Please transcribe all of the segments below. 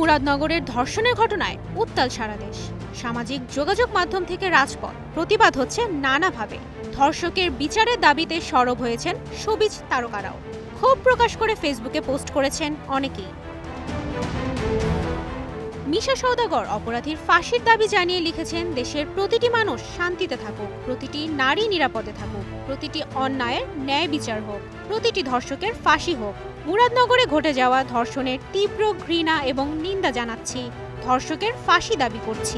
মুরাদনগরের ধর্ষণের ঘটনায় উত্তাল সারা দেশ। সামাজিক যোগাযোগ মাধ্যম থেকে রাজপথ, প্রতিবাদ হচ্ছে নানাভাবে। ধর্ষকের বিচারের দাবিতে সরব হয়েছেন শোবিজ তারকারাও। ক্ষোভ প্রকাশ করে ফেসবুকে পোস্ট করেছেন অনেকেই। মিশা সওদাগর অপরাধীর ফাঁসির দাবি জানিয়ে লিখেছেন, দেশের প্রতিটি মানুষ শান্তিতে থাকুক, প্রতিটি নারী নিরাপদে থাকুক, প্রতিটি অন্যায়ের ন্যায় বিচার হোক, প্রতিটি ধর্ষকের ফাঁসি হোক। মুরাদনগরে ঘটে যাওয়া ধর্ষণের তীব্র ঘৃণা এবং নিন্দা জানাচ্ছি, ধর্ষকের ফাঁসি দাবি করছি।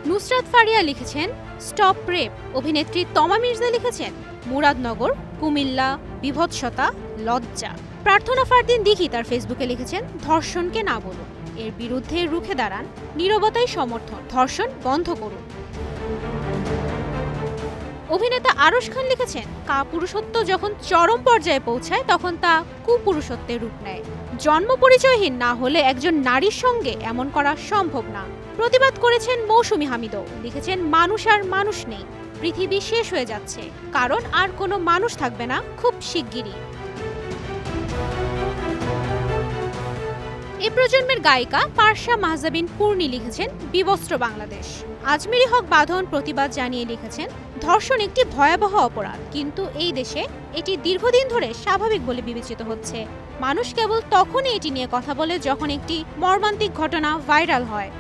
নুসরাত ফারিয়া লিখেছেন, স্টপ রেপ। অভিনেত্রী তমা মির্জা লিখেছেন, মুরাদনগর, কুমিল্লা, বিভৎসতা, লজ্জা। প্রার্থনা ফারদিন দিঘি তার ফেসবুকে লিখেছেন, ধর্ষণকে না বলুন, এর বিরুদ্ধে রুখে দাঁড়ান, নীরবতাই সমর্থন, ধর্ষণ বন্ধ করুন। অভিনেতা আরশ খান লিখেছেন, কাপুরুষত্ব যখন চরম পর্যায়ে পৌঁছায় তখন তা কুপুরুষত্বের রূপ নেয়। জন্ম পরিচয়হীন না হলে একজন নারীর সঙ্গে এমন করা সম্ভব না। প্রতিবাদ করেছেন মৌসুমী হামিদও, লিখেছেন, মানুষ আর মানুষ নেই, পৃথিবী শেষ হয়ে যাচ্ছে, কারণ আর কোনো মানুষ থাকবে না খুব শিগগিরই। এ প্রজন্মের গায়িকা পারশা মাহজাবিন পূর্ণি লিখেছেন, বিবস্ত্র বাংলাদেশ। আজমেরি হক বাঁধন প্রতিবাদ জানিয়ে লিখেছেন, ধর্ষণ একটি ভয়াবহ অপরাধ, কিন্তু এই দেশে এটি দীর্ঘদিন ধরে স্বাভাবিক বলে বিবেচিত হচ্ছে। মানুষ কেবল তখনই এটি নিয়ে কথা বলে যখন একটি মর্মান্তিক ঘটনা ভাইরাল হয়।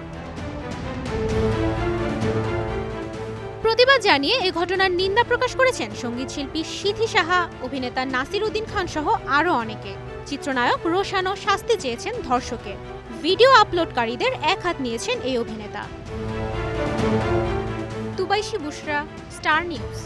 প্রতিবাদ জানিয়ে এ ঘটনার নিন্দা প্রকাশ করেছেন সঙ্গীত শিল্পী সিথি সাহা, অভিনেতা নাসির উদ্দিন খান সহ আরও অনেকে। চিত্রনায়ক রোশানও শাস্তি চেয়েছেন ধর্ষকের। ভিডিও আপলোডকারীদের এক হাত নিয়েছেন এই অভিনেতা। তুবাইশি বুশরা, স্টার নিউজ।